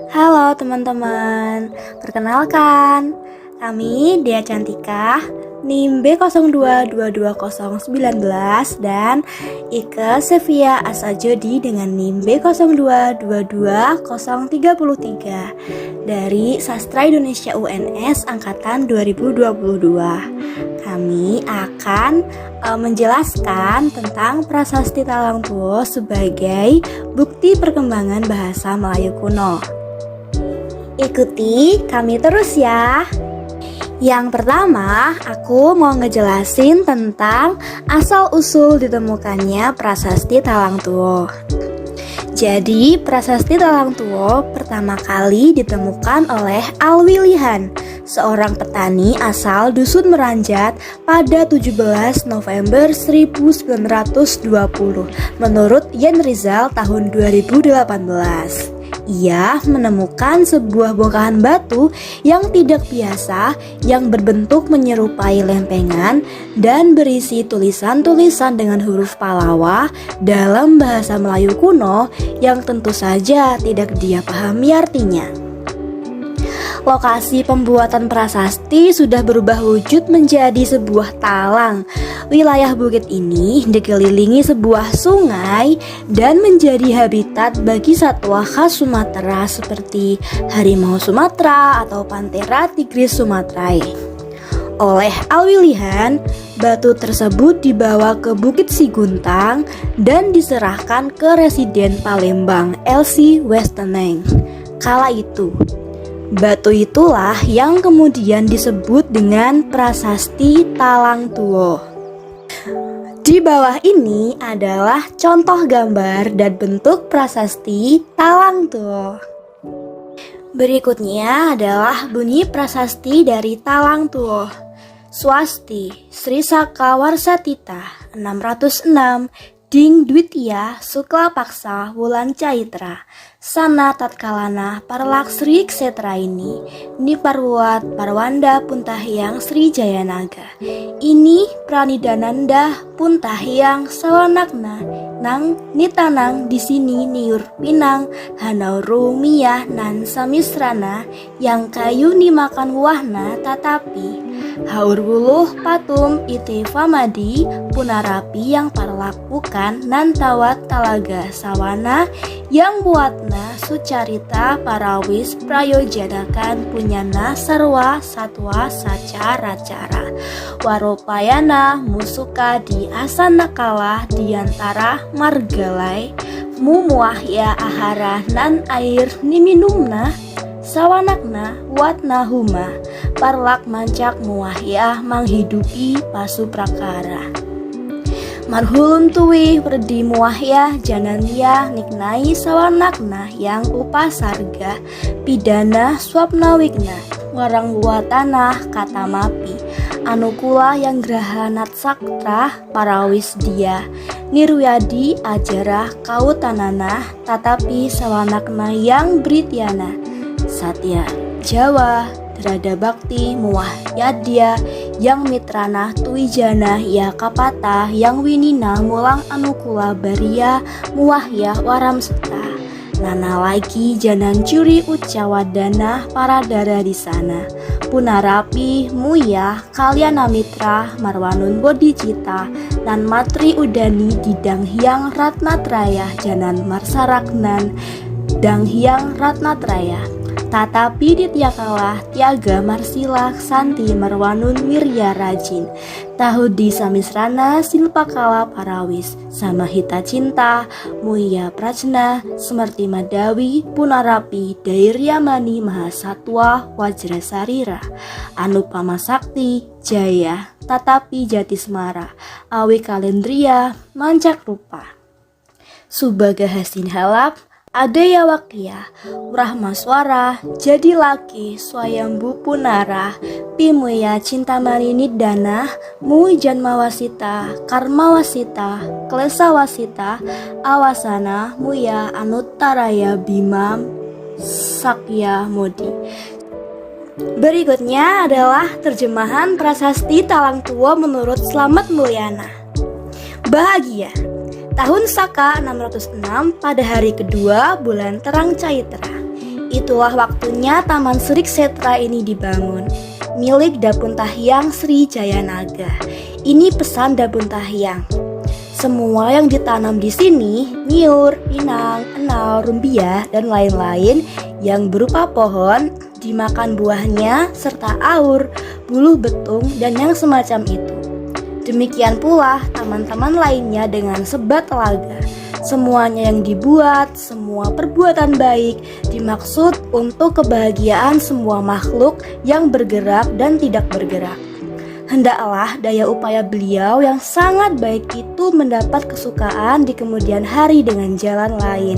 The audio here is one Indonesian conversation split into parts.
Halo teman-teman, perkenalkan, kami Dea Cantika, NIM B02222019 dan Ike Sevia Asajodi dengan NIM B02222033 dari Sastra Indonesia UNS Angkatan 2022. Kami akan menjelaskan tentang prasasti Talang Tuo sebagai bukti perkembangan bahasa Melayu kuno. Ikuti kami terus ya. Yang pertama, aku mau ngejelasin tentang asal-usul ditemukannya prasasti Talang Tuo. Jadi, prasasti Talang Tuo pertama kali ditemukan oleh Alwi Lihan, seorang petani asal Dusun Meranjat pada 17 November 1920 menurut Yen Rizal tahun 2018. Ia menemukan sebuah bongkahan batu yang tidak biasa yang berbentuk menyerupai lempengan dan berisi tulisan-tulisan dengan huruf Palawa dalam bahasa Melayu kuno yang tentu saja tidak dia pahami artinya. Lokasi pembuatan prasasti sudah berubah wujud menjadi sebuah talang. Wilayah bukit ini dikelilingi sebuah sungai dan menjadi habitat bagi satwa khas Sumatera seperti harimau Sumatera atau Panthera tigris sumatrae. Oleh Alwi Lihan, batu tersebut dibawa ke Bukit Siguntang dan diserahkan ke Residen Palembang Elsie Westeneng. Kala itu, batu itulah yang kemudian disebut dengan prasasti Talang Tuo. Di bawah ini adalah contoh gambar dan bentuk prasasti Talang Tuo. Berikutnya adalah bunyi prasasti dari Talang Tuo. Swasti Sri Saka Warsatita 606 Ding Dwitya Sukla Paksa Wulan Caitra Sana Tatkalana Parlak Sri Ksetra ini Niparwat Parwanda Puntahyang Sri Jayanaga ini Pranidananda Puntahyang Sawanakna Nang Nitanang di sini niur pinang Hanauru miyah nan samisrana yang kayu dimakan wahna tatapi haur wuluh patum ite famadi punarapi yang parlak bukan nantawat talaga sawana yang buatna sucarita parawis prayojadakan punyana sarwa satwa sacara-cara waropayana musuka di asana kalah diantara margalai mumuahya ahara nan air niminumna sawanakna watna huma parlak mancak muahya menghidupi pasu prakara marhulun tuwi perdi muahya janania niknai sawanakna yang upasarga pidana swapna wigna warang buatanah kata mapi anukula yang grahanat saktra parawis dia nirwyadi ajarah kautanana tatapi sawanakna yang brityana Satya Jawa Drada Bakti Muah Yadya yang mitrana Tuwijana ya kapata yang winina mulang anukula baria muahya waram seta nana lagi janan curi ucawadana para dara di sana punarapi muya kalyana mitra marwanun bodhicita dan matri udani didang hyang ratnatraya janan marsaraknan dang hyang ratnatraya tatapi dityakalah tiaga marsilak santi marwanun wirya rajin tahudi samisrana silpakala parawis samahita cinta muya prajna semerti madawi punarapi dairyamani mahasatwa wajrasarira anupama sakti jaya tatapi jatismara awi kalendria mancak rupa subaga hasin halap Adaya Wakya, Brahmaswara, jadi laki, Swayambu Punara, Pimuya Cintamani Nidana, Mu Janmawasita, Karmawasita, Klesawasita, Awasana, Muya Anuttaraya Bimam, Sakya Modi. Berikutnya adalah terjemahan prasasti Talang Tuo menurut Slamet Mulyana. Bahagia. Tahun Saka 606 pada hari kedua bulan terang Caitra. Itulah waktunya Taman Surik Setra ini dibangun, milik Dapuntahyang Sri Jayanaga. Ini pesan Dapuntahyang. Semua yang ditanam di sini, nyiur, pinang, enal, rumbia, dan lain-lain yang berupa pohon, dimakan buahnya, serta aur, buluh betung, dan yang semacam itu. Demikian pula taman-taman lainnya dengan sebat telaga. Semuanya yang dibuat, semua perbuatan baik dimaksud untuk kebahagiaan semua makhluk yang bergerak dan tidak bergerak. Hendaklah daya upaya beliau yang sangat baik itu mendapat kesukaan di kemudian hari dengan jalan lain.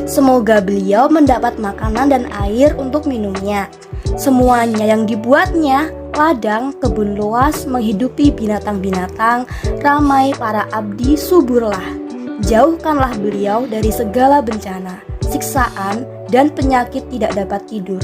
Semoga beliau mendapat makanan dan air untuk minumnya. Semuanya yang dibuatnya, ladang, kebun luas, menghidupi binatang-binatang, ramai para abdi suburlah. Jauhkanlah beliau dari segala bencana, siksaan, dan penyakit tidak dapat tidur.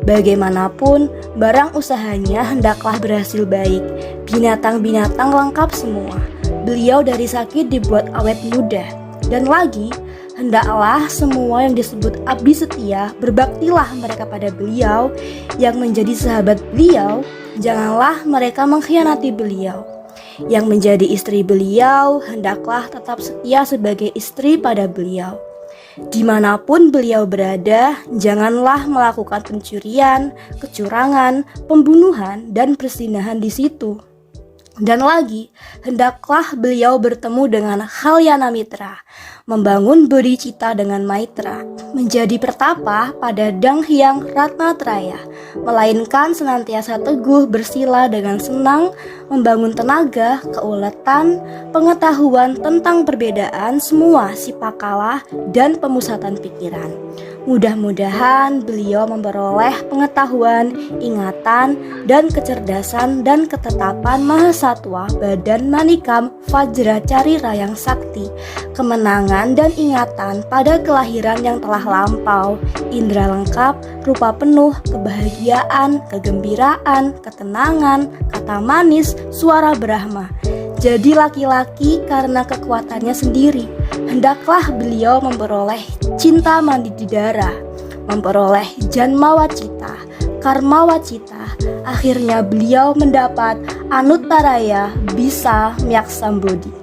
Bagaimanapun, barang usahanya hendaklah berhasil baik. Binatang-binatang lengkap semua. Beliau dari sakit dibuat awet muda. Dan lagi, hendaklah semua yang disebut abdi setia, berbaktilah mereka pada beliau, yang menjadi sahabat beliau, janganlah mereka mengkhianati beliau. Yang menjadi istri beliau, hendaklah tetap setia sebagai istri pada beliau. Dimanapun beliau berada, janganlah melakukan pencurian, kecurangan, pembunuhan, dan perzinahan di situ. Dan lagi, hendaklah beliau bertemu dengan Kalyana Mitra, membangun bodhicitta dengan Maitra, menjadi pertapa pada Danghyang Ratnatraya, melainkan senantiasa teguh bersila dengan senang, membangun tenaga, keuletan, pengetahuan tentang perbedaan semua sipakala dan pemusatan pikiran. Mudah-mudahan beliau memperoleh pengetahuan, ingatan, dan kecerdasan dan ketetapan Mahasatwa Badan Manikam Vajra Carira yang sakti, kemenangan dan ingatan pada kelahiran yang telah lampau, indera lengkap, rupa penuh, kebahagiaan, kegembiraan, ketenangan, kata manis, suara Brahma. Jadi laki-laki karena kekuatannya sendiri. Hendaklah beliau memperoleh cinta mandidara, memperoleh janmawacita, karmawacita. Akhirnya beliau mendapat anuttaraya bisa myaksambodhi.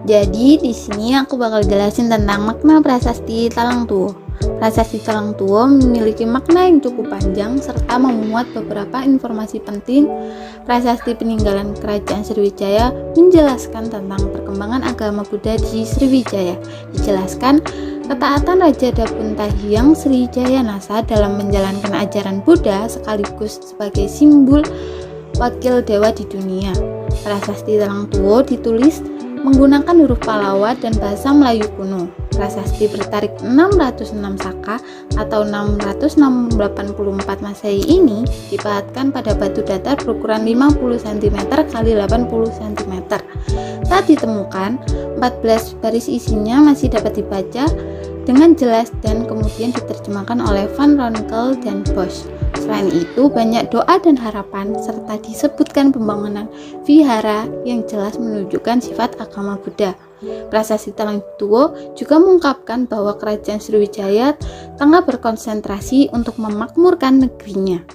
Jadi di sini aku bakal jelasin tentang makna prasasti Talang Tuo. Prasasti Talang Tuo memiliki makna yang cukup panjang serta memuat beberapa informasi penting. Prasasti peninggalan Kerajaan Sriwijaya menjelaskan tentang perkembangan agama Buddha di Sriwijaya. Dijelaskan ketaatan Raja Dapuntahyang Sri Jayanasa dalam menjalankan ajaran Buddha sekaligus sebagai simbol wakil dewa di dunia. Prasasti Talang Tuo ditulis menggunakan huruf Palawa dan bahasa Melayu kuno. Prasasti bertarik 606 Saka atau 684 Masehi ini dipahatkan pada batu datar berukuran 50 cm x 80 cm. Saat ditemukan, 14 baris isinya masih dapat dibaca dengan jelas dan kemudian diterjemahkan oleh Van Ronkel dan Bosch. Selain itu, banyak doa dan harapan serta disebutkan pembangunan vihara yang jelas menunjukkan sifat agama Buddha. Prasasti Talang Tuo juga mengungkapkan bahwa Kerajaan Sriwijaya tengah berkonsentrasi untuk memakmurkan negerinya.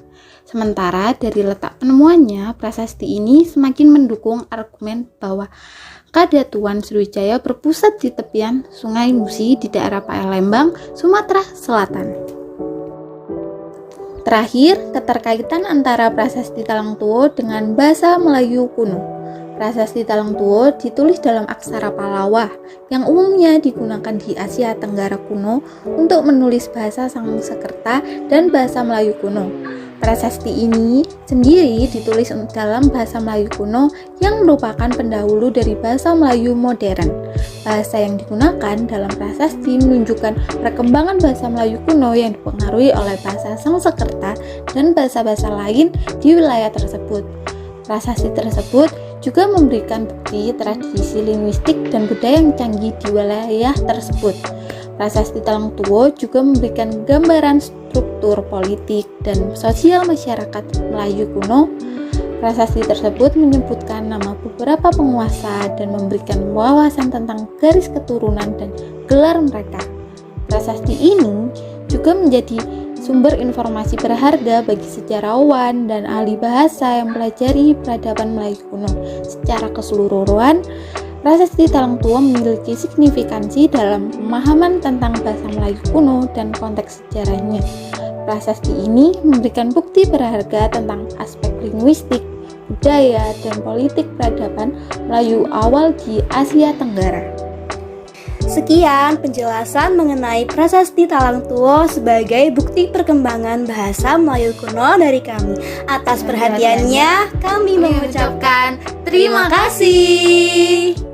Sementara dari letak penemuannya, prasasti ini semakin mendukung argumen bahwa Kadatuan Sriwijaya berpusat di tepian Sungai Musi di daerah Palembang, Sumatera Selatan. Terakhir, keterkaitan antara prasasti Talang Tuo dengan bahasa Melayu kuno. Prasasti Talang Tuo ditulis dalam aksara Palawa yang umumnya digunakan di Asia Tenggara kuno untuk menulis bahasa Sanskerta dan bahasa Melayu kuno. Prasasti ini sendiri ditulis dalam bahasa Melayu kuno yang merupakan pendahulu dari bahasa Melayu modern. Bahasa yang digunakan dalam prasasti menunjukkan perkembangan bahasa Melayu kuno yang dipengaruhi oleh bahasa Sanskerta dan bahasa-bahasa lain di wilayah tersebut. Prasasti tersebut juga memberikan bukti tradisi linguistik dan budaya yang canggih di wilayah tersebut. Prasasti Talang Tuo juga memberikan gambaran struktur politik dan sosial masyarakat Melayu kuno. Prasasti tersebut menyebutkan nama beberapa penguasa dan memberikan wawasan tentang garis keturunan dan gelar mereka. Prasasti ini juga menjadi sumber informasi berharga bagi sejarawan dan ahli bahasa yang mempelajari peradaban Melayu kuno. Secara keseluruhan, prasasti Talang Tua memiliki signifikansi dalam pemahaman tentang bahasa Melayu kuno dan konteks sejarahnya. Prasasti ini memberikan bukti berharga tentang aspek linguistik, budaya, dan politik peradaban Melayu awal di Asia Tenggara. Sekian penjelasan mengenai prasasti Talang Tuo sebagai bukti perkembangan bahasa Melayu kuno dari kami. Atas perhatiannya, kami mengucapkan terima kasih.